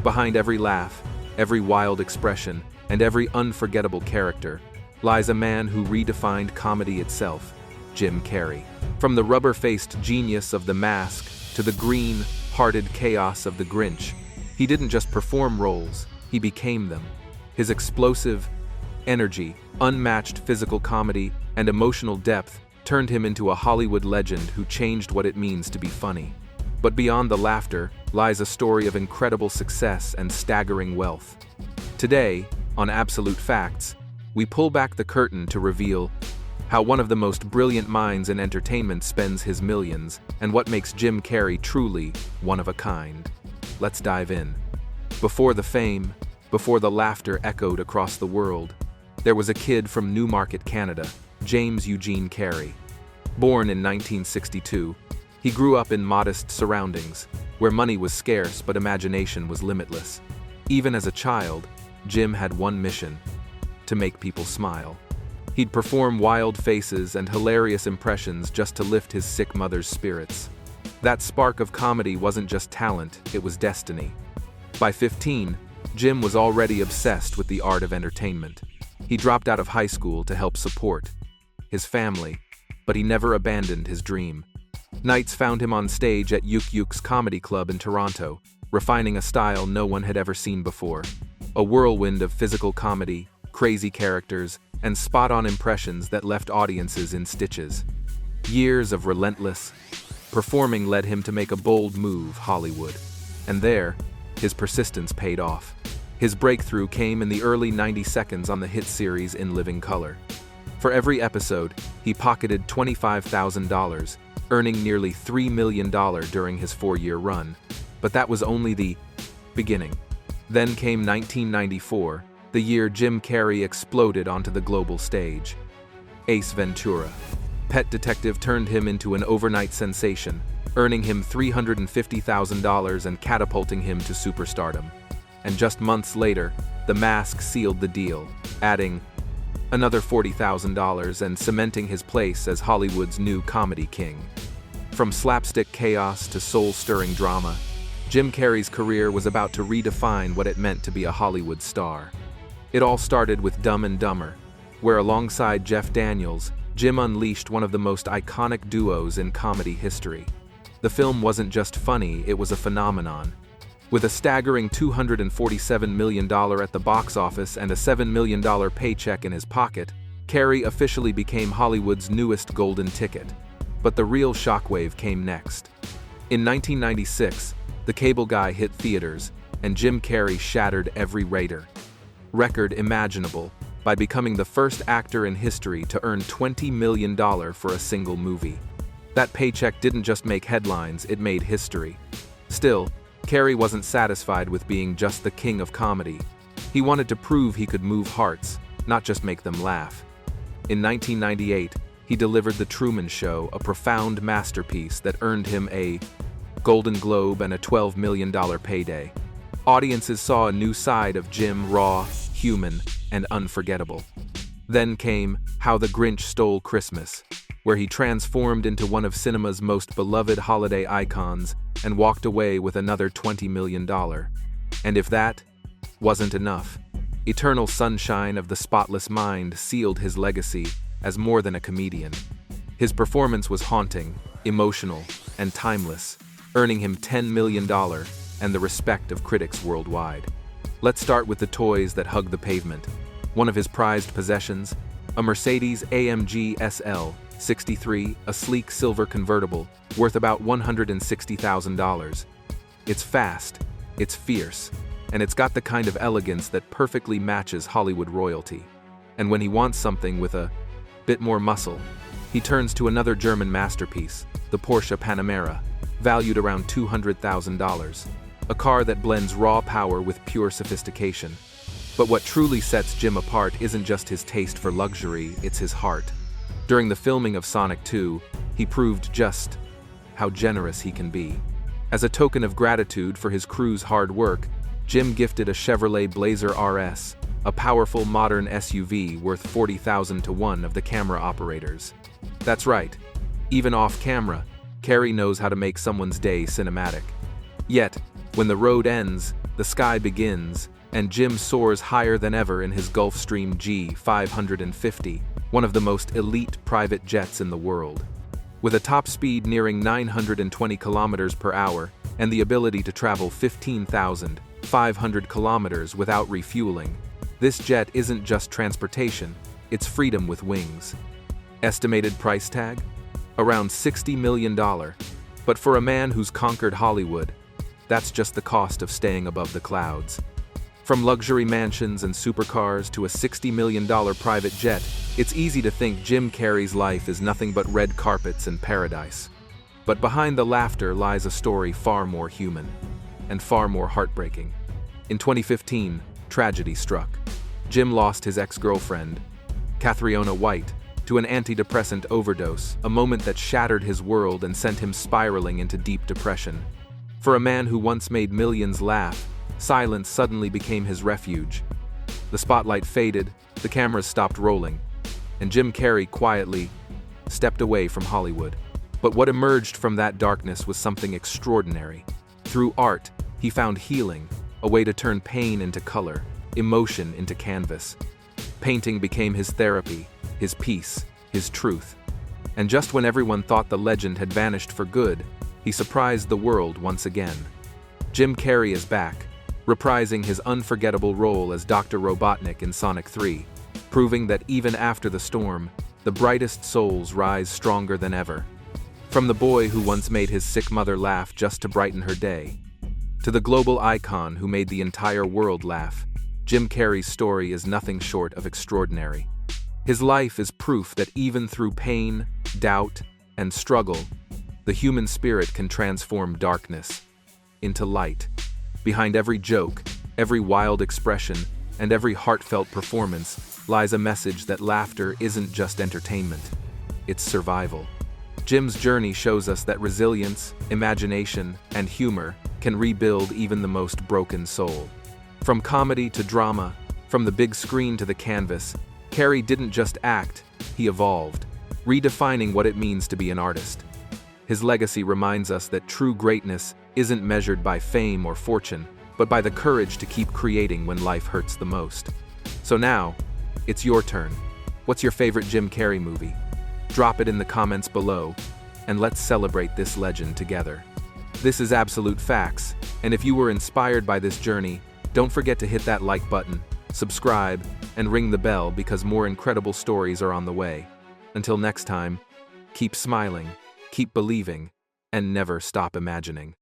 Behind every laugh, every wild expression, and every unforgettable character lies a man who redefined comedy itself, Jim Carrey. From the rubber-faced genius of The Mask to the green-hearted chaos of The Grinch, he didn't just perform roles, he became them. His explosive energy, unmatched physical comedy, and emotional depth turned him into a Hollywood legend who changed what it means to be funny. But beyond the laughter lies a story of incredible success and staggering wealth. Today, on Absolute Facts, we pull back the curtain to reveal how one of the most brilliant minds in entertainment spends his millions, and what makes Jim Carrey truly one of a kind. Let's dive in. Before the fame, before the laughter echoed across the world, there was a kid from Newmarket, Canada, James Eugene Carrey. Born in 1962, he grew up in modest surroundings, where money was scarce but imagination was limitless. Even as a child, Jim had one mission: to make people smile. He'd perform wild faces and hilarious impressions just to lift his sick mother's spirits. That spark of comedy wasn't just talent, it was destiny. By 15, Jim was already obsessed with the art of entertainment. He dropped out of high school to help support his family, but he never abandoned his dream. Nights found him on stage at Yuk Yuk's Comedy Club in Toronto, refining a style no one had ever seen before. A whirlwind of physical comedy, crazy characters, and spot-on impressions that left audiences in stitches. Years of relentless performing led him to make a bold move, Hollywood. And there, his persistence paid off. His breakthrough came in the early 90 seconds on the hit series In Living Color. For every episode, he pocketed $25,000, earning nearly $3 million during his 4-year run. But that was only the beginning. Then came 1994, the year Jim Carrey exploded onto the global stage. Ace Ventura, Pet Detective, turned him into an overnight sensation, earning him $350,000 and catapulting him to superstardom. And just months later, The Mask sealed the deal, adding another $40,000 and cementing his place as Hollywood's new comedy king. From slapstick chaos to soul-stirring drama, Jim Carrey's career was about to redefine what it meant to be a Hollywood star. It all started with Dumb and Dumber, where alongside Jeff Daniels, Jim unleashed one of the most iconic duos in comedy history. The film wasn't just funny, it was a phenomenon. With a staggering $247 million at the box office and a $7 million paycheck in his pocket, Carrey officially became Hollywood's newest golden ticket. But the real shockwave came next. In 1996, The Cable Guy hit theaters, and Jim Carrey shattered every record imaginable by becoming the first actor in history to earn $20 million for a single movie. That paycheck didn't just make headlines, it made history. Still, Carrey wasn't satisfied with being just the king of comedy. He wanted to prove he could move hearts, not just make them laugh. In 1998, he delivered The Truman Show, a profound masterpiece that earned him a Golden Globe and a $12 million payday. Audiences saw a new side of Jim, raw, human, and unforgettable. Then came How the Grinch Stole Christmas, where he transformed into one of cinema's most beloved holiday icons and walked away with another $20 million. And if that wasn't enough, Eternal Sunshine of the Spotless Mind sealed his legacy as more than a comedian. His performance was haunting, emotional, and timeless, earning him $10 million and the respect of critics worldwide. Let's start with the toys that hug the pavement. One of his prized possessions, a Mercedes-AMG SL 63, a sleek silver convertible, worth about $160,000. It's fast, it's fierce, and it's got the kind of elegance that perfectly matches Hollywood royalty. And when he wants something with a bit more muscle, he turns to another German masterpiece, the Porsche Panamera, valued around $200,000. A car that blends raw power with pure sophistication. But what truly sets Jim apart isn't just his taste for luxury, it's his heart. During the filming of Sonic 2, he proved just how generous he can be. As a token of gratitude for his crew's hard work, Jim gifted a Chevrolet Blazer RS, a powerful modern SUV worth $40,000 to one of the camera operators. That's right, even off-camera, Carrey knows how to make someone's day cinematic. Yet, when the road ends, The sky begins, and Jim soars higher than ever in his Gulfstream G550, one of the most elite private jets in the world. With a top speed nearing 920 kilometers per hour and the ability to travel 15,500 kilometers without refueling, this jet isn't just transportation, it's freedom with wings. Estimated price tag? Around $60 million. But for a man who's conquered Hollywood, that's just the cost of staying above the clouds. From luxury mansions and supercars to a $60 million private jet, it's easy to think Jim Carrey's life is nothing but red carpets and paradise. But behind the laughter lies a story far more human and far more heartbreaking. In 2015, tragedy struck. Jim lost his ex-girlfriend, Catriona White, to an antidepressant overdose, a moment that shattered his world and sent him spiraling into deep depression. For a man who once made millions laugh, silence suddenly became his refuge. The spotlight faded, the cameras stopped rolling, and Jim Carrey quietly stepped away from Hollywood. But what emerged from that darkness was something extraordinary. Through art, he found healing, a way to turn pain into color, emotion into canvas. Painting became his therapy, his peace, his truth. And just when everyone thought the legend had vanished for good, he surprised the world once again. Jim Carrey is back, reprising his unforgettable role as Dr. Robotnik in Sonic 3, proving that even after the storm, the brightest souls rise stronger than ever. From the boy who once made his sick mother laugh just to brighten her day, to the global icon who made the entire world laugh, Jim Carrey's story is nothing short of extraordinary. His life is proof that even through pain, doubt, and struggle, the human spirit can transform darkness into light. Behind every joke, every wild expression, and every heartfelt performance lies a message that laughter isn't just entertainment, it's survival. Jim's journey shows us that resilience, imagination, and humor can rebuild even the most broken soul. From comedy to drama, from the big screen to the canvas, Carrey didn't just act, he evolved, redefining what it means to be an artist. His legacy reminds us that true greatness isn't measured by fame or fortune, but by the courage to keep creating when life hurts the most. So now, it's your turn. What's your favorite Jim Carrey movie? Drop it in the comments below, and let's celebrate this legend together. This is Absolute Facts, and if you were inspired by this journey, don't forget to hit that like button, subscribe, and ring the bell because more incredible stories are on the way. Until next time, keep smiling, keep believing, and never stop imagining.